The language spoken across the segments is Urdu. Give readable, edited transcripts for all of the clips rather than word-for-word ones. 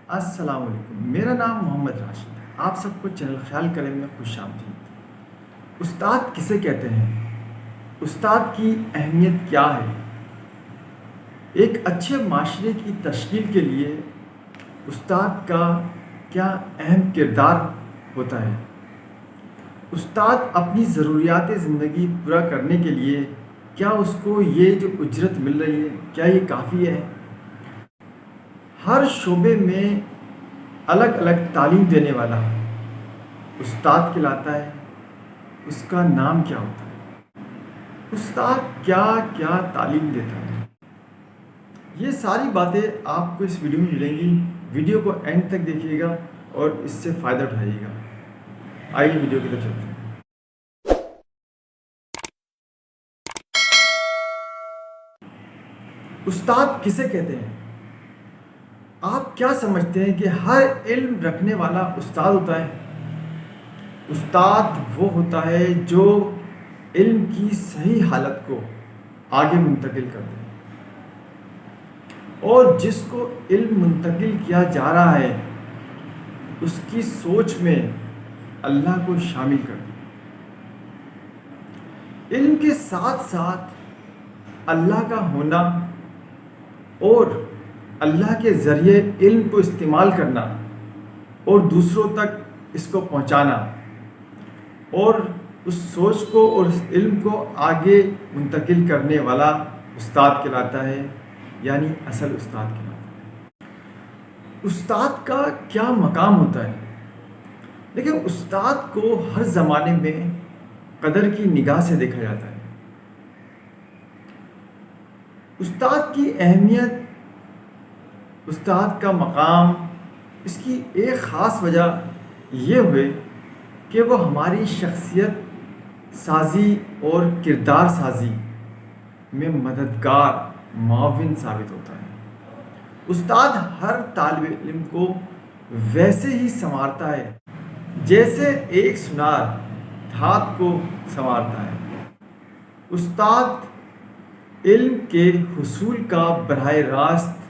السلام علیکم، میرا نام محمد راشد ہے۔ آپ سب کو چینل خیال کریں میں خوش آمدید۔ استاد کسے کہتے ہیں؟ استاد کی اہمیت کیا ہے؟ ایک اچھے معاشرے کی تشکیل کے لیے استاد کا کیا اہم کردار ہوتا ہے؟ استاد اپنی ضروریات زندگی پورا کرنے کے لیے کیا اس کو یہ جو اجرت مل رہی ہے کیا یہ کافی ہے؟ ہر شعبے میں الگ الگ تعلیم دینے والا استاد کہلاتا ہے۔ اس کا نام کیا ہوتا ہے؟ استاد کیا کیا تعلیم دیتا ہے؟ یہ ساری باتیں آپ کو اس ویڈیو میں ملیں گی۔ ویڈیو کو اینڈ تک دیکھیے گا اور اس سے فائدہ اٹھائیے گا۔ آئیے ویڈیو کی طرف چلتے ہیں۔ استاد کسے کہتے ہیں؟ آپ کیا سمجھتے ہیں کہ ہر علم رکھنے والا استاد ہوتا ہے؟ استاد وہ ہوتا ہے جو علم کی صحیح حالت کو آگے منتقل کر دے، اور جس کو علم منتقل کیا جا رہا ہے اس کی سوچ میں اللہ کو شامل کر دے۔ علم کے ساتھ ساتھ اللہ کا ہونا اور اللہ کے ذریعے علم کو استعمال کرنا اور دوسروں تک اس کو پہنچانا، اور اس سوچ کو اور اس علم کو آگے منتقل کرنے والا استاد کہلاتا ہے، یعنی اصل استاد کہلاتا ہے۔ استاد کا کیا مقام ہوتا ہے؟ لیکن استاد کو ہر زمانے میں قدر کی نگاہ سے دیکھا جاتا ہے۔ استاد کی اہمیت، استاد کا مقام، اس کی ایک خاص وجہ یہ ہوئے کہ وہ ہماری شخصیت سازی اور کردار سازی میں مددگار معاون ثابت ہوتا ہے۔ استاد ہر طالب علم کو ویسے ہی سنوارتا ہے جیسے ایک سنار دھات کو سنوارتا ہے۔ استاد علم کے حصول کا براہ راست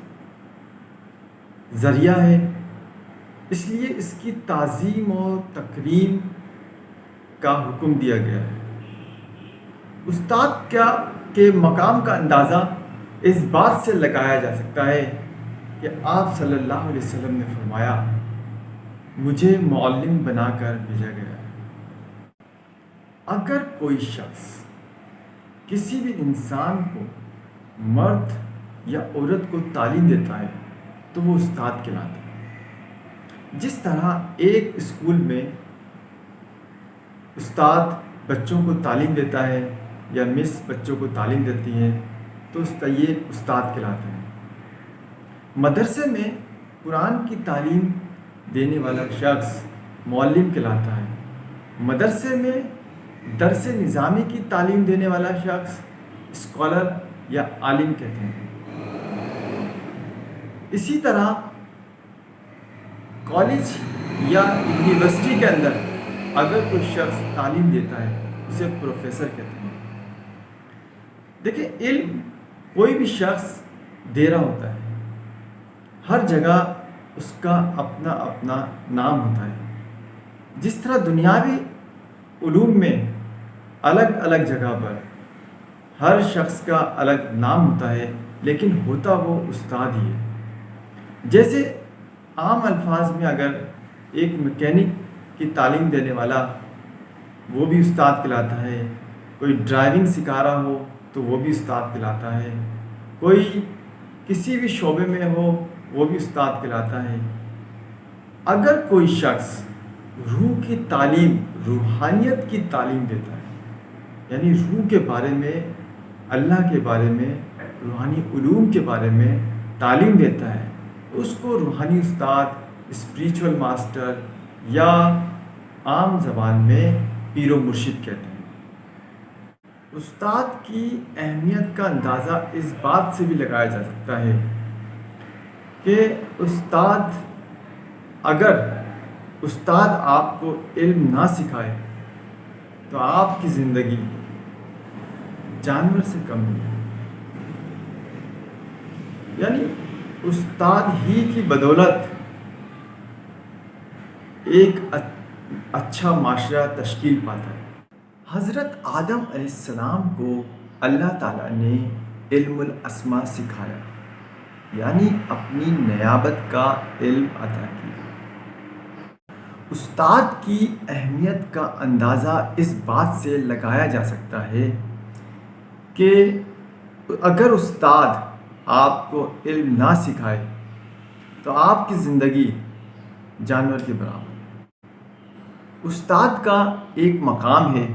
ذریعہ ہے، اس لیے اس کی تعظیم اور تکریم کا حکم دیا گیا ہے۔ استاد کے مقام کا اندازہ اس بات سے لگایا جا سکتا ہے کہ آپ صلی اللہ علیہ وسلم نے فرمایا، مجھے معلم بنا کر بھیجا گیا ہے۔ اگر کوئی شخص کسی بھی انسان کو، مرد یا عورت کو تعلیم دیتا ہے تو وہ استاد کہلاتا ہے۔ جس طرح ایک اسکول میں استاد بچوں کو تعلیم دیتا ہے یا مس بچوں کو تعلیم دیتی ہیں تو یہ استاد کہلاتے ہیں۔ مدرسے میں قرآن کی تعلیم دینے والا شخص معلم کہلاتا ہے۔ مدرسے میں درس نظامی کی تعلیم دینے والا شخص اسکالر یا عالم کہتے ہیں۔ اسی طرح کالج یا یونیورسٹی کے اندر اگر کوئی شخص تعلیم دیتا ہے اسے پروفیسر کہتے ہیں۔ دیکھیں، علم کوئی بھی شخص دے رہا ہوتا ہے، ہر جگہ اس کا اپنا اپنا نام ہوتا ہے۔ جس طرح دنیاوی علوم میں الگ الگ جگہ پر ہر شخص کا الگ نام ہوتا ہے، لیکن ہوتا وہ استاد ہی ہے۔ جیسے عام الفاظ میں اگر ایک میکینک کی تعلیم دینے والا وہ بھی استاد کہلاتا ہے، کوئی ڈرائیونگ سکھا رہا ہو تو وہ بھی استاد کہلاتا ہے، کوئی کسی بھی شعبے میں ہو وہ بھی استاد کہلاتا ہے۔ اگر کوئی شخص روح کی تعلیم، روحانیت کی تعلیم دیتا ہے، یعنی روح کے بارے میں، اللہ کے بارے میں، روحانی علوم کے بارے میں تعلیم دیتا ہے، اس کو روحانی استاد، اسپریچول ماسٹر یا عام زبان میں پیر و مرشد کہتے ہیں۔ استاد کی اہمیت کا اندازہ اس بات سے بھی لگایا جا سکتا ہے کہ اگر استاد آپ کو علم نہ سکھائے تو آپ کی زندگی جانور سے کم نہیں، یعنی استاد ہی کی بدولت ایک اچھا معاشرہ تشکیل پاتا ہے۔ حضرت آدم علیہ السلام کو اللہ تعالیٰ نے علم الاسماء سکھایا، یعنی اپنی نیابت کا علم عطا کیا۔ استاد کی اہمیت کا اندازہ اس بات سے لگایا جا سکتا ہے کہ اگر استاد آپ کو علم نہ سکھائے تو آپ کی زندگی جانور کے برابر ہے۔ استاد کا ایک مقام ہے،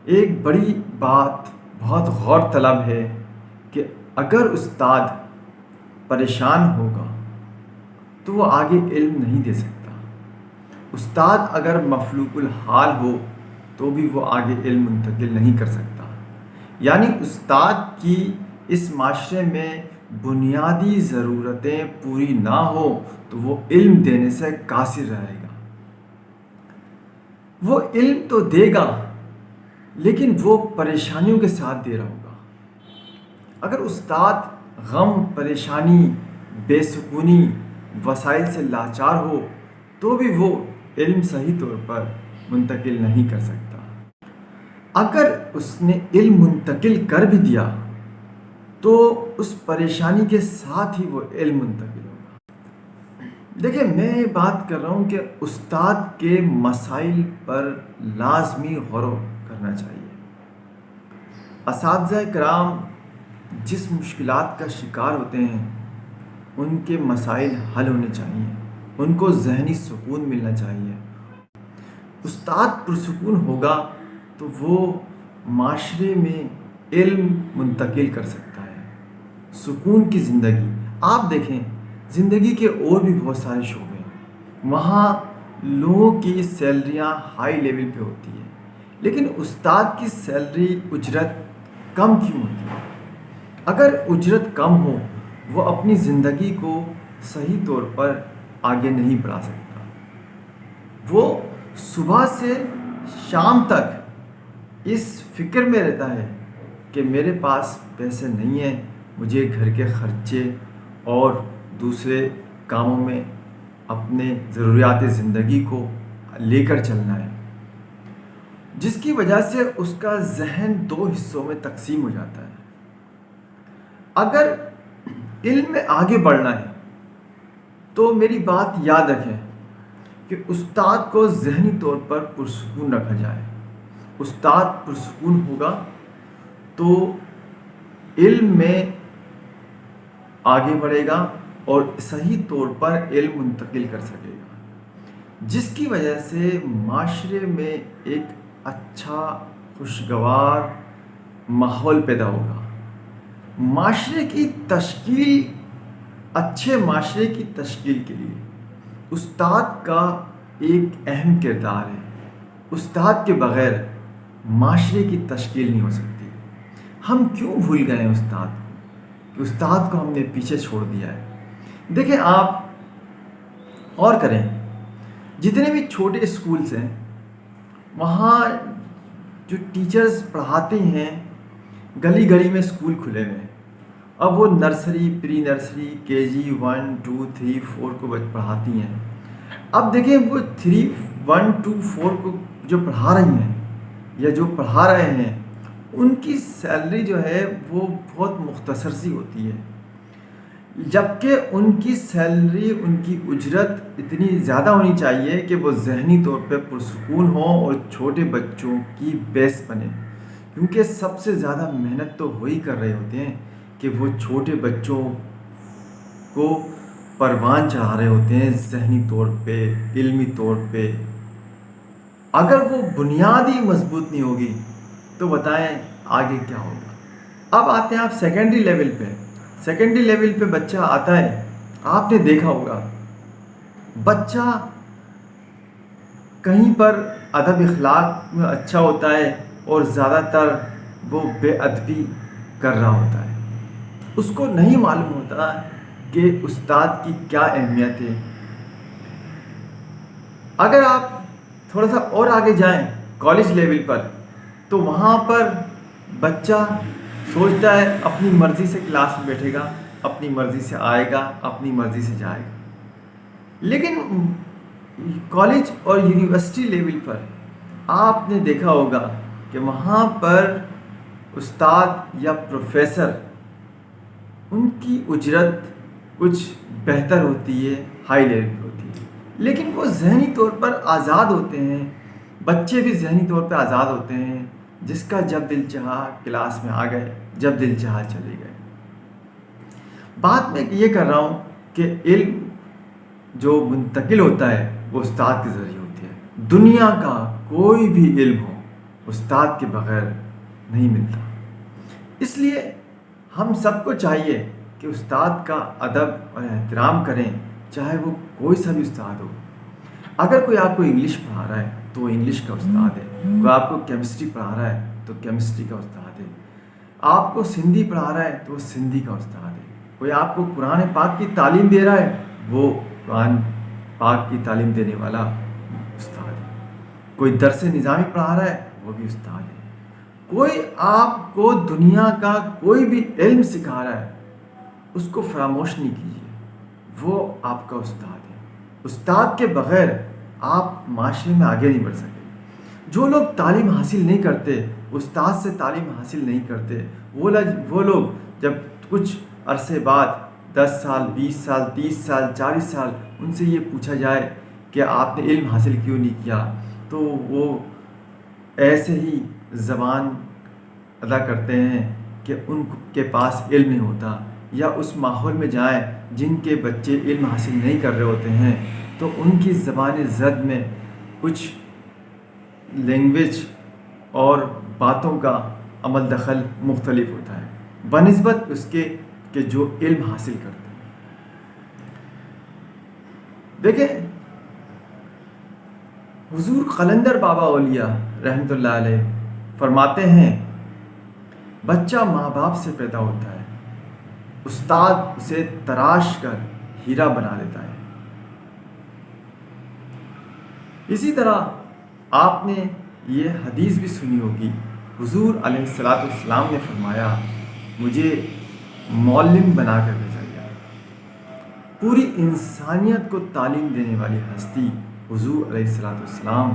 ایک بڑی بات بہت غور طلب ہے کہ اگر استاد پریشان ہوگا تو وہ آگے علم نہیں دے سکتا۔ استاد اگر مفلوق الحال ہو تو بھی وہ آگے علم منتقل نہیں کر سکتا۔ یعنی استاد کی اس معاشرے میں بنیادی ضرورتیں پوری نہ ہو تو وہ علم دینے سے قاصر رہے گا۔ وہ علم تو دے گا لیکن وہ پریشانیوں کے ساتھ دے رہا ہوگا۔ اگر استاد غم، پریشانی، بے سکونی، وسائل سے لاچار ہو تو بھی وہ علم صحیح طور پر منتقل نہیں کر سکتا۔ اگر اس نے علم منتقل کر بھی دیا تو اس پریشانی کے ساتھ ہی وہ علم منتقل ہوگا۔ دیکھیں، میں یہ بات کر رہا ہوں کہ استاد کے مسائل پر لازمی غور کرنا چاہیے۔ اساتذہ کرام جس مشکلات کا شکار ہوتے ہیں ان کے مسائل حل ہونے چاہیے، ان کو ذہنی سکون ملنا چاہیے۔ استاد پرسکون ہوگا تو وہ معاشرے میں علم منتقل کر سکتا ہے، سکون کی زندگی۔ آپ دیکھیں، زندگی کے اور بھی بہت سارے شعبے ہیں، وہاں لوگوں کی سیلریاں ہائی لیول پہ ہوتی ہیں، لیکن استاد کی سیلری اجرت کم کیوں ہوتی ہے؟ اگر اجرت کم ہو وہ اپنی زندگی کو صحیح طور پر آگے نہیں بڑھا سکتا۔ وہ صبح سے شام تک اس فکر میں رہتا ہے کہ میرے پاس پیسے نہیں ہیں، مجھے گھر کے خرچے اور دوسرے کاموں میں اپنے ضروریات زندگی کو لے کر چلنا ہے، جس کی وجہ سے اس کا ذہن دو حصوں میں تقسیم ہو جاتا ہے۔ اگر علم میں آگے بڑھنا ہے تو میری بات یاد رکھیں کہ استاد کو ذہنی طور پر پرسکون رکھا جائے۔ استاد پرسکون ہوگا تو علم میں آگے بڑھے گا اور صحیح طور پر علم منتقل کر سکے گا، جس کی وجہ سے معاشرے میں ایک اچھا خوشگوار ماحول پیدا ہوگا۔ معاشرے کی تشکیل، اچھے معاشرے کی تشکیل کے لیے استاد کا ایک اہم کردار ہے۔ استاد کے بغیر معاشرے کی تشکیل نہیں ہو سکتی۔ ہم کیوں بھول گئے ہیں استاد کو، کہ استاد کو ہم نے پیچھے چھوڑ دیا ہے۔ دیکھیں، آپ غور کریں، جتنے بھی چھوٹے اسکولز ہیں وہاں جو ٹیچرز پڑھاتے ہیں، گلی گلی میں اسکول کھلے ہوئے ہیں۔ اب وہ نرسری، پری نرسری، کے جی 1 2 3 4 کو پڑھاتی ہیں۔ اب دیکھیں، وہ 3 1 2 4 کو جو پڑھا رہی ہیں یا جو پڑھا رہے ہیں ان کی سیلری جو ہے وہ بہت مختصر سی ہوتی ہے، جبکہ ان کی سیلری، ان کی اجرت اتنی زیادہ ہونی چاہیے کہ وہ ذہنی طور پہ پرسکون ہوں اور چھوٹے بچوں کی بیس بنے، کیونکہ سب سے زیادہ محنت تو وہی کر رہے ہوتے ہیں کہ وہ چھوٹے بچوں کو پروان چڑھا رہے ہوتے ہیں ذہنی طور پہ، علمی طور پہ۔ اگر وہ بنیادی مضبوط نہیں ہوگی تو بتائیں آگے کیا ہوگا۔ اب آتے ہیں آپ سیکنڈری لیول پہ۔ سیکنڈری لیول پہ بچہ آتا ہے، آپ نے دیکھا ہوگا بچہ کہیں پر ادب اخلاق میں اچھا ہوتا ہے اور زیادہ تر وہ بے ادبی کر رہا ہوتا ہے۔ اس کو نہیں معلوم ہوتا کہ استاد کی کیا اہمیت ہے۔ اگر آپ تھوڑا سا اور آگے جائیں کالج لیول پر تو وہاں پر بچہ سوچتا ہے اپنی مرضی سے کلاس میں بیٹھے گا، اپنی مرضی سے آئے گا، اپنی مرضی سے جائے گا، لیکن کالج اور یونیورسٹی لیول پر آپ نے دیکھا ہوگا کہ وہاں پر استاد یا پروفیسر ان کی اجرت کچھ بہتر ہوتی ہے، ہائی لیول کی ہوتی ہے، لیکن وہ ذہنی طور پر آزاد ہوتے ہیں، بچے بھی ذہنی طور پہ آزاد ہوتے ہیں، جس کا جب دل چاہا کلاس میں آ گئے، جب دل چاہا چلے گئے۔ بات میں یہ کر رہا ہوں کہ علم جو منتقل ہوتا ہے وہ استاد کے ذریعے ہوتی ہے۔ دنیا کا کوئی بھی علم ہو استاد کے بغیر نہیں ملتا۔ اس لیے ہم سب کو چاہیے کہ استاد کا ادب اور احترام کریں، چاہے وہ کوئی سا بھی استاد ہو۔ اگر کوئی آپ کو انگلش پڑھا رہا ہے تو وہ انگلش کا استاد ہے، کوئی آپ کو کیمسٹری پڑھا رہا ہے تو کیمسٹری کا استاد ہے، آپ کو سندھی پڑھا رہا ہے تو وہ سندھی کا استاد ہے، کوئی آپ کو قرآن پاک کی تعلیم دے رہا ہے وہ قرآن پاک کی تعلیم دینے والا استاد ہے، کوئی درس نظامی پڑھا رہا ہے وہ بھی استاد ہے، کوئی آپ کو دنیا کا کوئی بھی علم سکھا رہا ہے اس کو فراموش نہیں کیجیے، وہ آپ کا استاد ہے۔ استاد کے بغیر آپ معاشرے میں آگے نہیں بڑھ سکتے۔ جو لوگ تعلیم حاصل نہیں کرتے، استاد سے تعلیم حاصل نہیں کرتے، وہ لوگ جب کچھ عرصے بعد 10 سال 20 سال 30 سال 40 سال ان سے یہ پوچھا جائے کہ آپ نے علم حاصل کیوں نہیں کیا، تو وہ ایسے ہی زبان ادا کرتے ہیں کہ ان کے پاس علم نہیں ہوتا، یا اس ماحول میں جائیں جن کے بچے علم حاصل نہیں کر رہے ہوتے ہیں تو ان کی زبان زد میں کچھ لینگویج اور باتوں کا عمل دخل مختلف ہوتا ہے بنسبت اس کے کہ جو علم حاصل کرتے ہیں۔ دیکھیں، حضور قلندر بابا اولیاء رحمۃ اللہ علیہ فرماتے ہیں بچہ ماں باپ سے پیدا ہوتا ہے، استاد اسے تراش کر ہیرا بنا دیتا ہے۔ اسی طرح آپ نے یہ حدیث بھی سنی ہوگی، حضور علیہ الصلاۃ والسلام نے فرمایا مجھے معلم بنا کر بھیجا گیا۔ پوری انسانیت کو تعلیم دینے والی ہستی حضور علیہ الصلاۃ والسلام